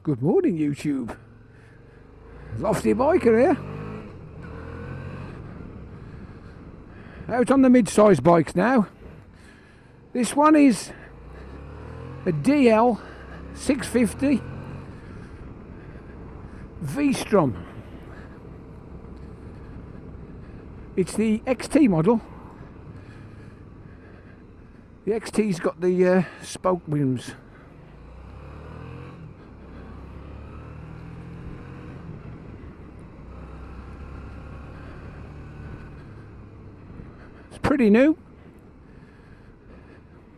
Good morning, YouTube. Lofty Biker here. Out on the mid-size bikes now. This one is a DL650 Vstrom. It's the XT model. The XT's got the spoke wheels. It's pretty new.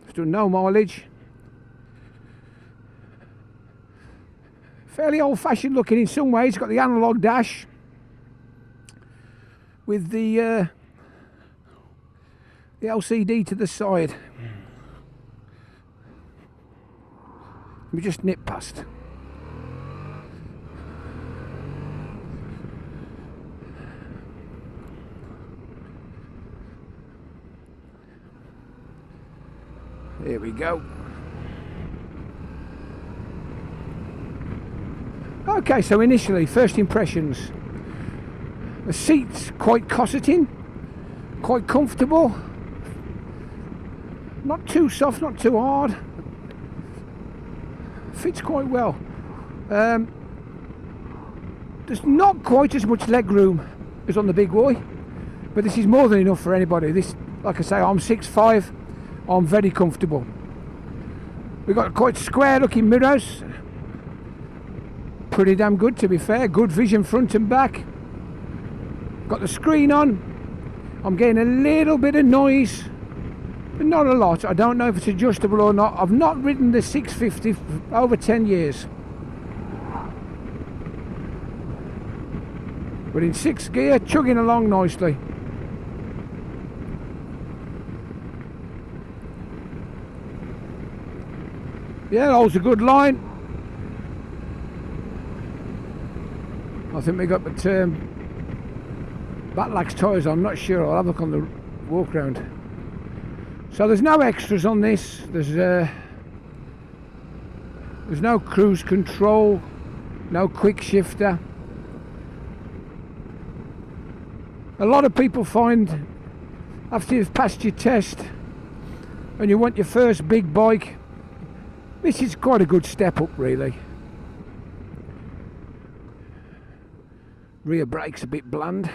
It's done no mileage. Fairly old-fashioned looking in some ways. It's got the analog dash with the LCD to the side. We just nip past. Here we go. Okay, so initially, first impressions. The seat's quite cosseting, quite comfortable. Not too soft, not too hard. Fits quite well. There's not quite as much leg room as on the big boy, but this is more than enough for anybody. This, like I say, I'm 6'5", I'm very comfortable. We've got quite square looking mirrors. Pretty damn good, to be fair. Good vision front and back. Got the screen on. I'm getting a little bit of noise, but not a lot. I don't know if it's adjustable or not. I've not ridden the 650 for over 10 years. But in 6th gear, chugging along nicely. Yeah, that was a good line. I think we got the Batlax tyres on, I'm not sure. I'll have a look on the walk around. So there's no extras on this. There's no cruise control, no quick shifter. A lot of people find after you've passed your test and you want your first big bike, this is quite a good step up, really. Rear brake's a bit bland.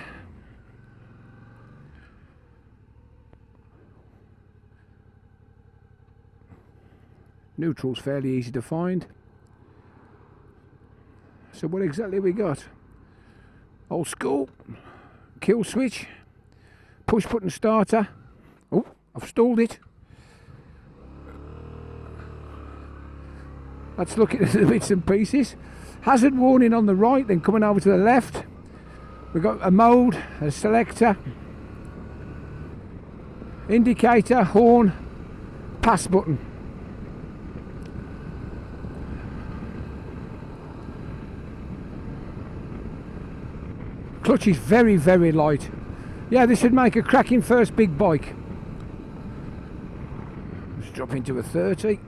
Neutral's fairly easy to find. So what exactly we got? Old school kill switch, push button starter. Oh, I've stalled it. Let's look at the bits and pieces. Hazard warning on the right, then coming over to the left. We've got a mode, a selector, indicator, horn, pass button. Clutch is very, very light. Yeah, this would make a cracking first big bike. Let's drop into a 30.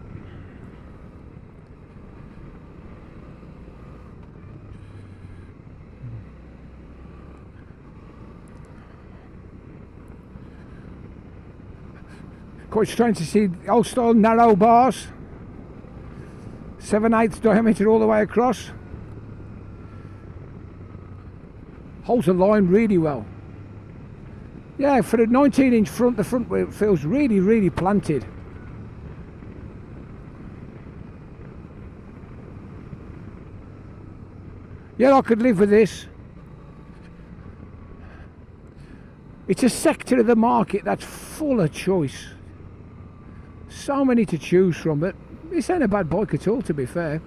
Quite strange to see old style narrow bars, 7/8 diameter all the way across. Holds the line really well. Yeah, for a 19-inch front, the front wheel feels really, really planted. Yeah, I could live with this. It's a sector of the market that's full of choice. So many to choose from, but this ain't a bad bike at all, to be fair.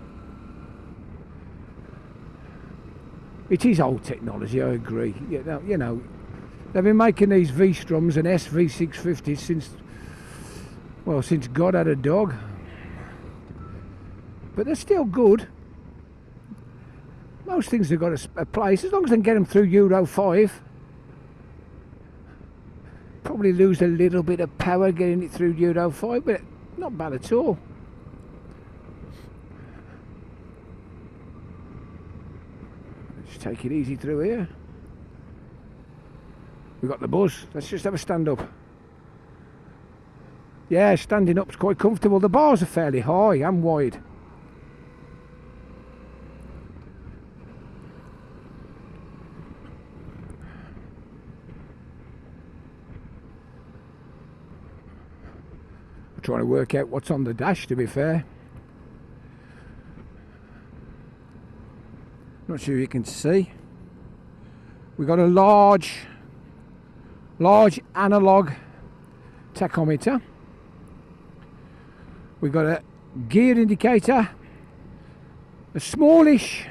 It is old technology, I agree. You know, they've been making these V-Stroms and SV650s since God had a dog. But they're still good. Most things have got a place, as long as they can get them through Euro 5. Probably lose a little bit of power getting it through Euro 5, but not bad at all. Just take it easy through here. We've got the bus. Let's just have a stand up. Yeah, standing up's quite comfortable. The bars are fairly high and wide. I'm trying to work out what's on the dash, to be fair. Not sure you can see. We've got a large analog tachometer. We've got a gear indicator, a smallish,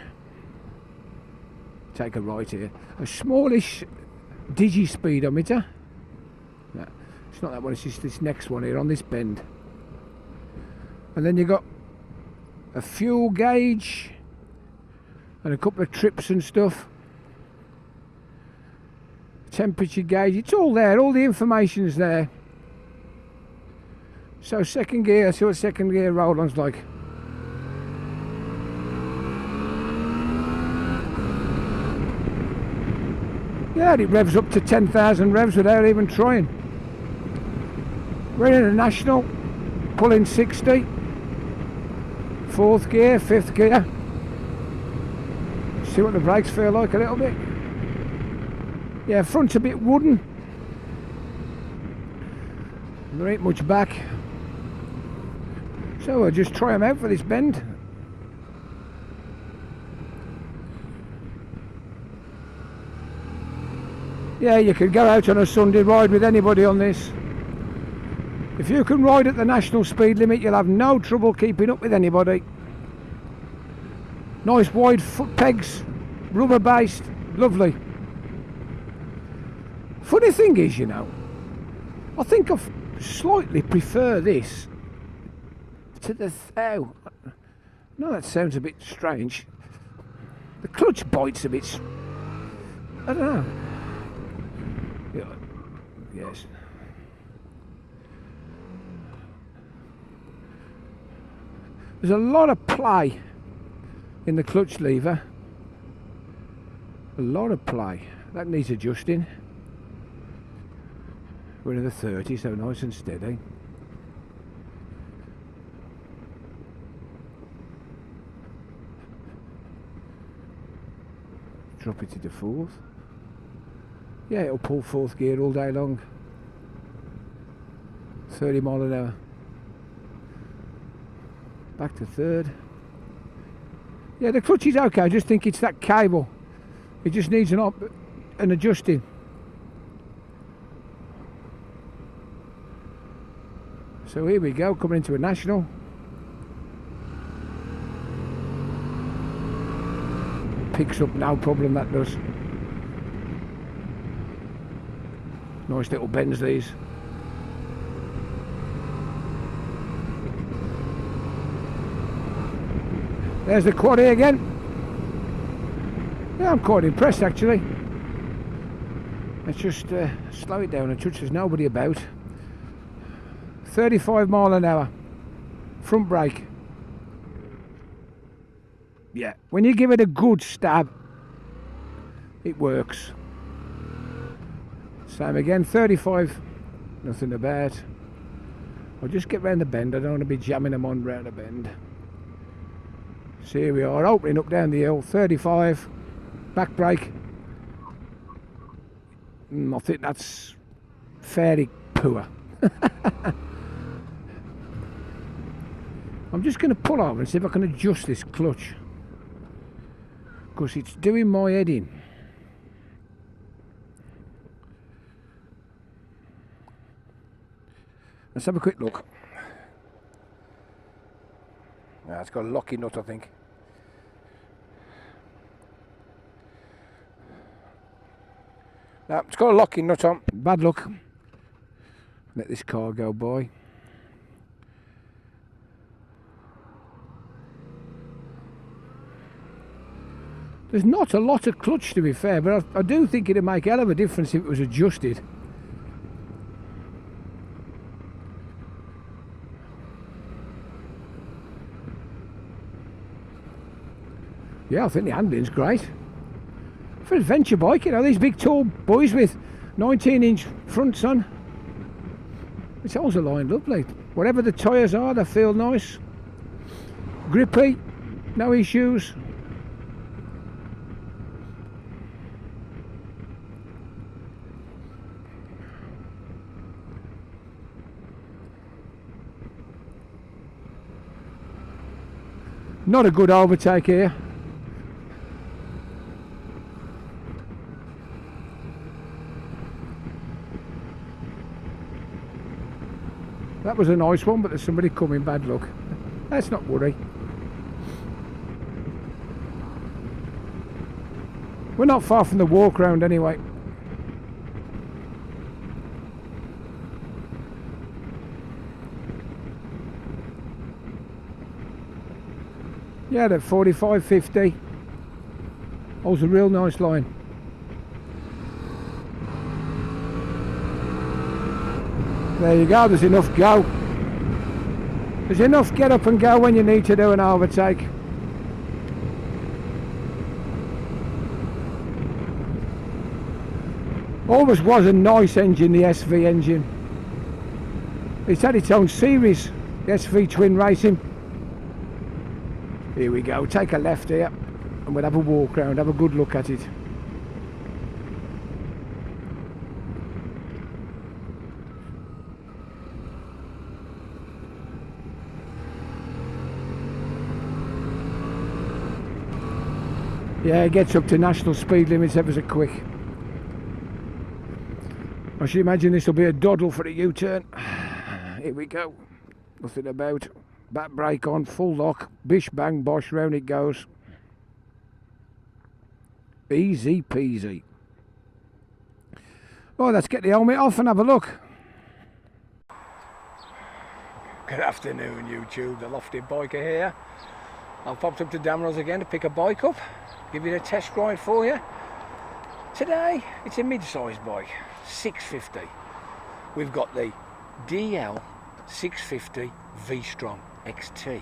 take a right here, a smallish digi-speedometer. No, it's not that one, it's just this next one here on this bend. And then you've got a fuel gauge and a couple of trips and stuff. Temperature gauge, it's all there, all the information's there. So second gear, see what second gear roll-on's like. Yeah, it revs up to 10,000 revs without even trying. We're in a national, pulling 60. Fourth gear, fifth gear. See what the brakes feel like a little bit. Yeah, front's a bit wooden. There ain't much back. So we'll just try them out for this bend. Yeah, you could go out on a Sunday ride with anybody on this. If you can ride at the national speed limit, you'll have no trouble keeping up with anybody. Nice wide foot pegs, rubber based, lovely. Funny thing is, you know, I think I slightly prefer this to the no, that sounds a bit strange. The clutch bites a bit. I don't know. Yeah, yes. There's a lot of play in the clutch lever. A lot of play. That needs adjusting. We're in the 30, so nice and steady. Drop it to the fourth. Yeah, it'll pull fourth gear all day long. 30 mile an hour. Back to third. Yeah, the clutch is okay. I just think it's that cable. It just needs an adjusting. So here we go, coming into a national. Picks up no problem, that does. Nice little bends these. There's the quaddy again. Yeah, I'm quite impressed actually. Let's just slow it down a touch, there's nobody about. 35 mile an hour. Front brake. Yeah, when you give it a good stab, it works. Same again, 35, nothing about. I'll just get round the bend, I don't want to be jamming them on round the bend. So here we are, opening up down the hill, 35, back brake. I think that's fairly poor. I'm just going to pull over and see if I can adjust this clutch, because it's doing my head in. Let's have a quick look. Ah, it's got a locking nut, I think. No, it's got a locking nut on. Bad luck. Let this car go by. There's not a lot of clutch, to be fair, but I do think it'd make a hell of a difference if it was adjusted. Yeah, I think the handling's great. for adventure bike, you know, these big tall boys with 19-inch fronts on. It's always aligned up, like, whatever the tyres are, they feel nice. Grippy, no issues. Not a good overtake here. That was a nice one, but there's somebody coming, bad luck. Let's not worry. We're not far from the walkaround anyway. Yeah, that 45-50. That was a real nice line. There you go, there's enough go. There's enough get up and go when you need to do an overtake. Always was a nice engine, the SV engine. It's had its own series, the SV Twin Racing. Here we go, take a left here and we'll have a walk round, have a good look at it. Yeah, it gets up to national speed limits ever so quick. I should imagine this will be a doddle for a U-turn. Here we go. Nothing about. Back brake on, full lock. Bish bang bosh, round it goes. Easy peasy. Oh, let's get the helmet off and have a look. Good afternoon, YouTube. The Lofty Biker here. I've popped up to Damerells again to pick a bike up. Give it a test ride for you. Today, it's a mid-sized bike. 650. We've got the DL650 Vstrom XT.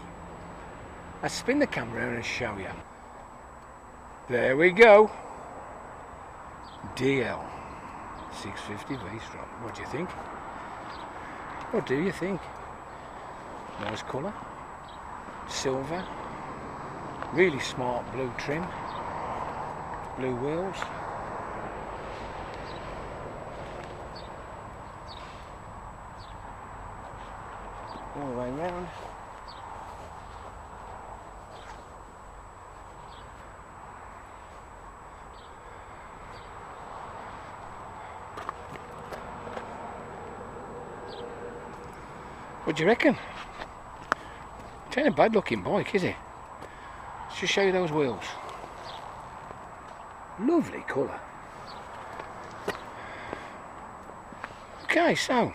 Let's spin the camera around and show you. There we go. DL650 Vstrom. What do you think? What do you think? Nice colour. Silver. Really smart blue trim. Blue wheels. All the way round. What do you reckon? It ain't a bad looking bike, is it? Let's just show you those wheels. Lovely colour. Okay, so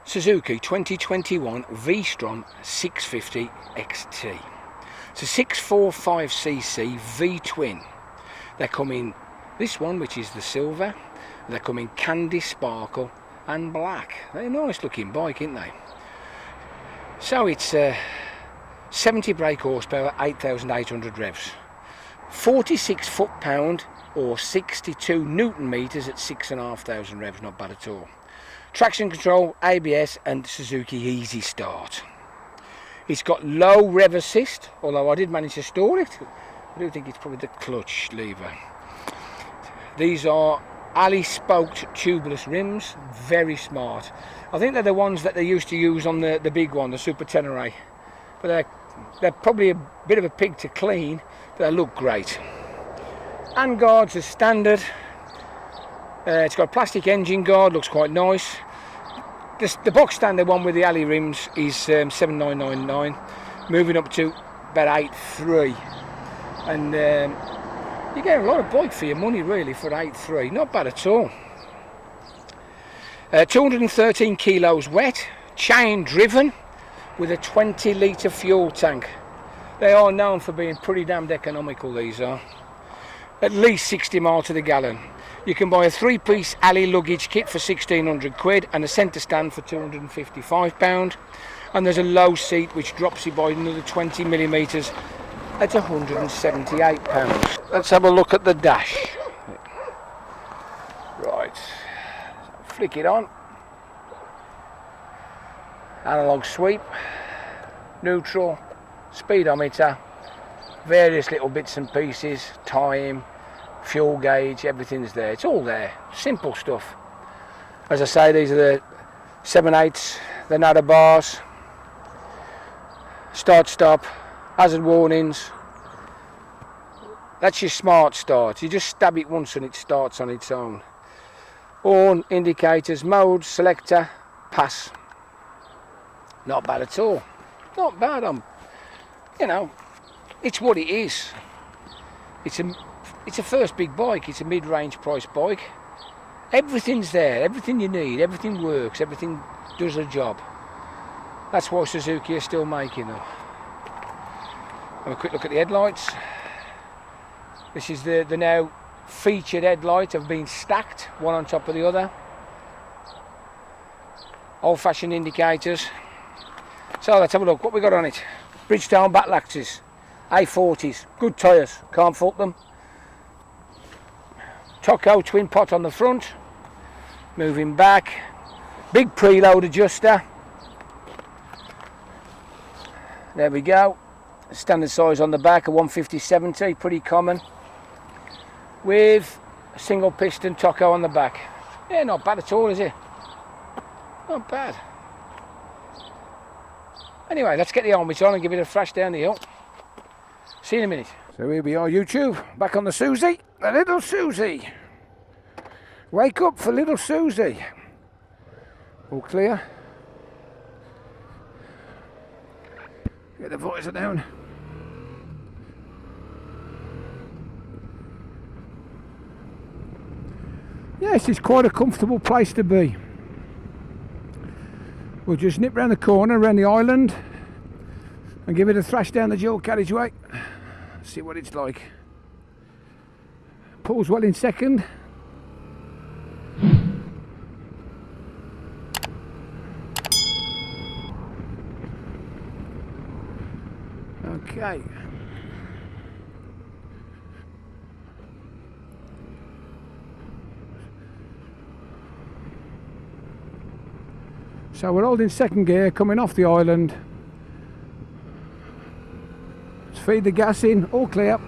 Suzuki 2021 Vstrom 650 XT. It's a 645cc V-twin. They come in this one, which is the silver. They come in candy, sparkle and black. They're a nice looking bike, aren't they? So it's 70 brake horsepower, 8,800 revs. 46 foot-pound or 62 newton meters at 6,500 revs, not bad at all. Traction control, ABS and Suzuki Easy Start. It's got low rev assist, although I did manage to store it. I do think it's probably the clutch lever. These are alley spoked tubeless rims, very smart. I think they're the ones that they used to use on the big one, the Super Tenere. But they're probably a bit of a pig to clean, but they look great. Hand guards are standard. It's got a plastic engine guard, looks quite nice. The box standard one with the alley rims is 7,999, moving up to about 8,300, and you get a lot of bike for your money really for 8,300, not bad at all. 213 kilos wet, chain driven, with a 20 litre fuel tank. They are known for being pretty damned economical, these are. At least 60 miles to the gallon. You can buy a 3-piece alley luggage kit for 1,600 quid and a centre stand for £255. And there's a low seat which drops you by another 20 millimetres That's £178. Let's have a look at the dash. Right, flick it on. Analog sweep, neutral, speedometer, various little bits and pieces, time, fuel gauge, everything's there. It's all there, simple stuff. As I say, these are the 7/8, the nada bars, start stop, hazard warnings. That's your smart start. You just stab it once and it starts on its own. Horn, indicators, mode, selector, pass. Not bad at all. Not bad. You know, it's what it is. It's a first big bike. It's a mid-range price bike. Everything's there. Everything you need. Everything works. Everything does a job. That's why Suzuki are still making them. Have a quick look at the headlights. This is the now featured headlight. Have been stacked one on top of the other. Old-fashioned indicators. So let's have a look what we got on it. Bridgestone battle axes, A40s, good tyres, can't fault them. Toco twin pot on the front. Moving back, big preload adjuster. There we go. Standard size on the back, a 150/70, pretty common. With a single piston Toco on the back. Yeah, not bad at all, is it? Not bad. Anyway, let's get the helmet on and give it a thrash down the hill. See you in a minute. So here we are, YouTube, back on the Susie, the little Susie. Wake up for little Susie. All clear. Get the visor down. Yes, it's quite a comfortable place to be. We'll just nip round the corner, around the island, and give it a thrash down the dual carriageway. See what it's like. Pulls well in second. Okay. So we're holding second gear, coming off the island. Let's feed the gas in, all clear.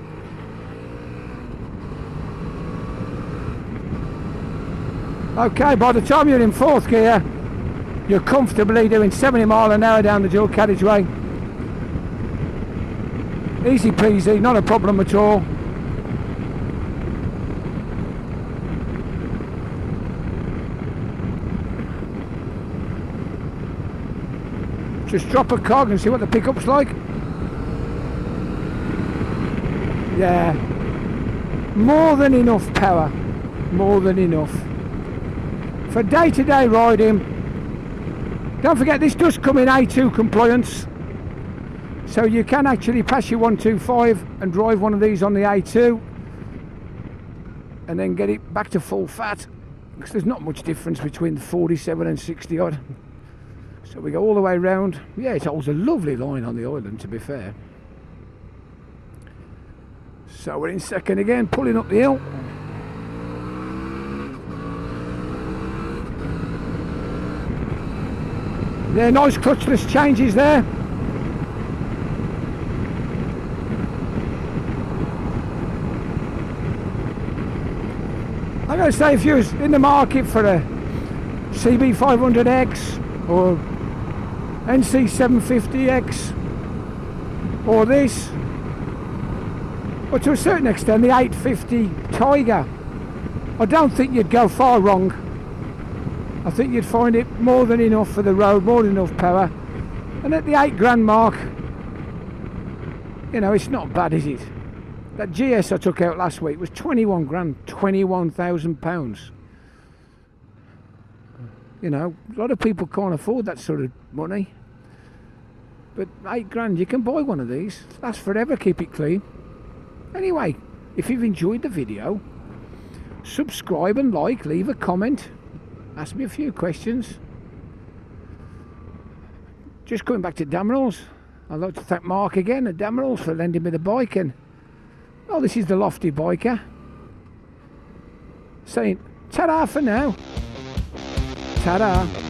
Okay, by the time you're in fourth gear, you're comfortably doing 70 miles an hour down the dual carriageway. Easy peasy, not a problem at all. Just drop a cog and see what the pickup's like. Yeah, more than enough power, more than enough. For day-to-day riding, don't forget this does come in A2 compliance, so you can actually pass your 125 and drive one of these on the A2 and then get it back to full fat, because there's not much difference between 47 and 60 odd. So we go all the way round. Yeah, it holds a lovely line on the island, to be fair. So we're in second again, pulling up the hill. Yeah, nice clutchless changes there. I'm going to say, if you was in the market for a CB500X or NC750X or this, or to a certain extent the 850 Tiger, I don't think you'd go far wrong. I think you'd find it more than enough for the road, more than enough power, and at the £8,000 mark, you know, it's not bad, is it? That GS I took out last week was 21 grand, £21,000. You know, a lot of people can't afford that sort of money. But 8 grand, you can buy one of these. Lasts forever, keep it clean. Anyway, if you've enjoyed the video, subscribe and like, leave a comment, ask me a few questions. Just coming back to Damerells, I'd like to thank Mark again at Damerells for lending me the bike. And well, this is the Lofty Biker saying ta-da for now. Ta-da.